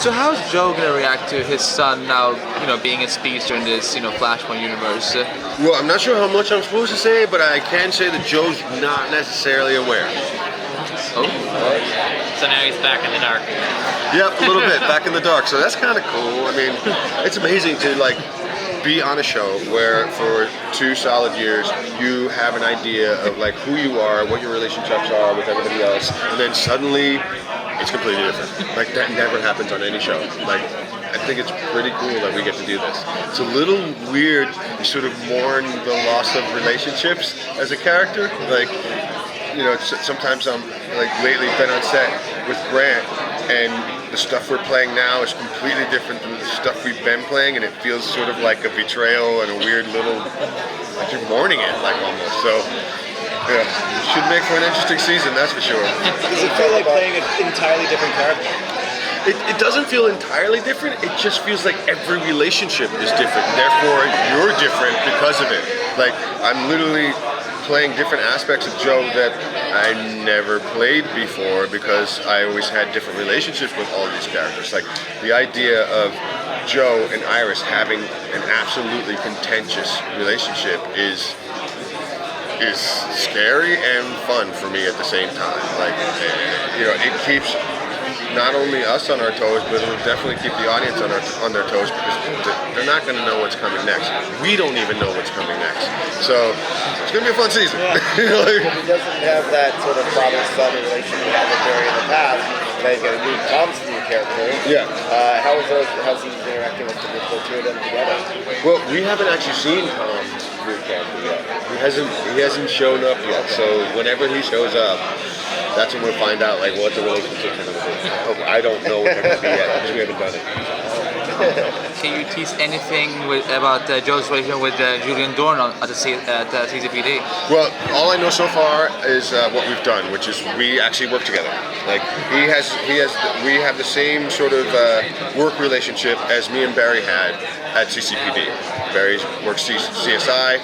So how's Joe gonna react to his son now, being a speedster in this, Flashpoint universe? Well, I'm not sure how much I'm supposed to say, but I can say that Joe's not necessarily aware. Oh. So now he's back in the dark. Yep, a little bit back in the dark. So that's kind of cool. I mean, it's amazing to be on a show where for 2 solid years you have an idea of who you are, what your relationships are with everybody else, and then suddenly it's completely different. That never happens on any show. I think it's pretty cool that we get to do this. It's a little weird to sort of mourn the loss of relationships as a character. Sometimes I'm lately been on set with Grant, and the stuff we're playing now is completely different from the stuff we've been playing, and it feels sort of like a betrayal and a weird little, you're mourning it almost. So yeah, it should make for an interesting season, that's for sure. Does it feel like playing an entirely different character? It doesn't feel entirely different. It just feels like every relationship is different. Therefore, you're different because of it. I'm literally playing different aspects of Joe that I never played before because I always had different relationships with all these characters. The idea of Joe and Iris having an absolutely contentious relationship is scary and fun for me at the same time. It keeps not only us on our toes, but it'll definitely keep the audience on their toes because they're not going to know what's coming next. We don't even know what's coming next. So it's going to be a fun season. Yeah. He doesn't have that sort of father-son relationship we had with Barry in the past. Now he's got a new Tom's new character. Yeah. How's he interacting with the two of them together? Well, we haven't actually seen Tom's new character yet. He hasn't shown up yet. So whenever he shows up, that's when we'll find out what the relationships are going to be. I don't know what they're going to be yet because we haven't done it. Can you tease anything about Joe's relationship with Julian Dorn at the CCPD? Well, all I know so far is what we've done, which is we actually work together. We have the same sort of work relationship as me and Barry had at CCPD. Barry works CSI.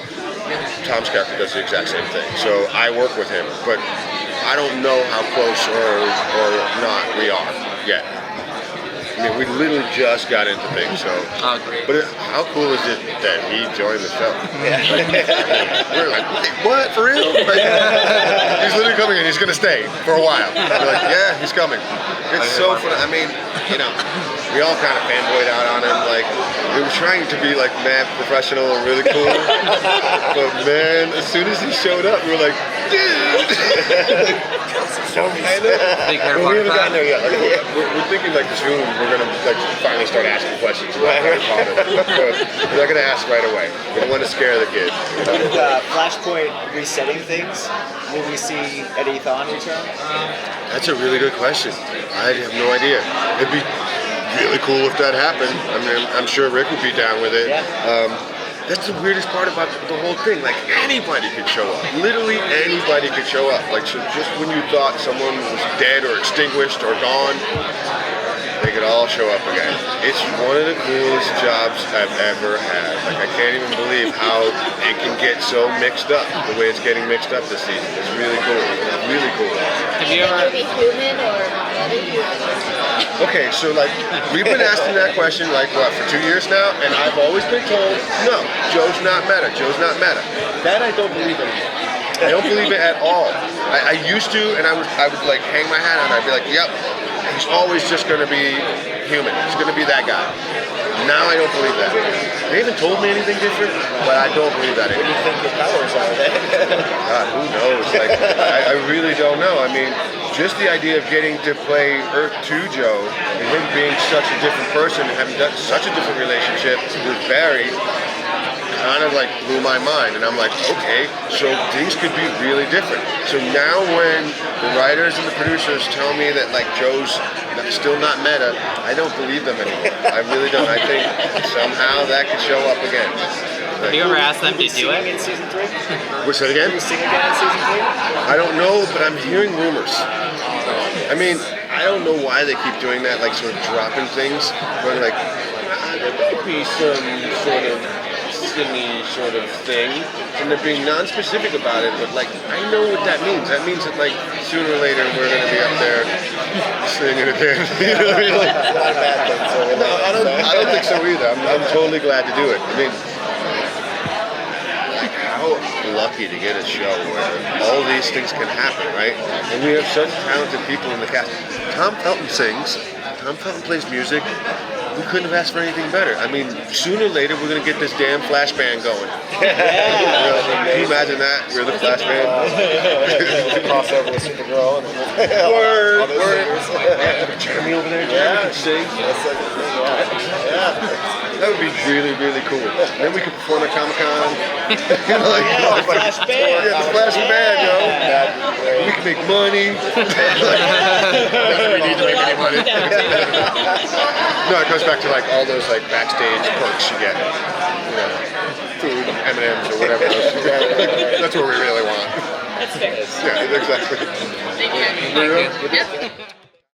Tom's character does the exact same thing. So I work with him, but I don't know how close or not we are yet. I mean, we literally just got into things, so. Oh, great. But how cool is it that he joined the show? Yeah. We're like, wait, what? For real? He's literally coming and he's going to stay for a while. We're like, yeah, he's coming. It's so fun. I mean, we all kind of fanboyed out on him. We were trying to be mad professional and really cool. But man, as soon as he showed up, we were like, dude! Show me. Big hair We haven't gotten there yet. Yeah. We're thinking soon we're gonna finally start asking questions about Harry Potter. But we're not gonna ask right away. We don't want to scare the kids. With Flashpoint resetting things, will we see Eddie Thawne return? That's a really good question. I have no idea. It'd be really cool if that happened. I mean, I'm sure Rick would be down with it. Yeah. That's the weirdest part about the whole thing. Anybody could show up. Literally anybody could show up. So just when you thought someone was dead or extinguished or gone, they could all show up again. It's one of the coolest jobs I've ever had. I can't even believe how it can get so mixed up, the way it's getting mixed up this season. It's really cool. It's really cool. Have you ever? Be human or non-human? Okay, so we've been asking that question for 2 years now, and I've always been told, no, Joe's not meta. Joe's not meta. That I don't believe anymore. I don't believe it at all. I used to, and I would hang my hat on it. I'd be like, yep, he's always just going to be human. He's going to be that guy. Now I don't believe that. They haven't told me anything different, but I don't believe that anymore. What do you think your powers are then? God, who knows? I really don't know. I mean, just the idea of getting to play Earth 2 Joe and him being such a different person and having done such a different relationship with Barry kind of blew my mind. And I'm like, okay, so things could be really different. So now when the writers and the producers tell me that Joe's still not meta, I don't believe them anymore. I really don't. I think somehow that could show up again. Have you ever asked them to do it? In season 3? What's that again? Will you sing again in season 3? I don't know, but I'm hearing rumors. I mean, I don't know why they keep doing that, sort of dropping things. But there might be some sort of destiny sort of thing, and they're being non-specific about it, but like I know what that means. That means that like sooner or later we're gonna be up there singing again. You know what I mean? Like, It's not a bad thing. So no, I don't think so either. I'm totally glad to do it. I mean, how lucky to get a show where all these things can happen, right? And we have such talented people in the cast. Tom Felton sings. Tom Felton plays music. We couldn't have asked for anything better. I mean, sooner or later we're gonna get this damn Flash band going. Can you imagine that? We're the Flash band. Crossover with Supergirl and Word. singers. Jeremy over there. Jeremy can sing. That would be really, really cool. And then we could perform at Comic-Con. You know, like, Flash band. Yeah, the Flash band, yo. That'd be great. We can make money. We need to make any money. No, it goes back to like all those like backstage perks you get. You know, food, M&Ms or whatever else. That's what we really want. That's fair. Yeah, exactly. Thank you. There you go. Yep.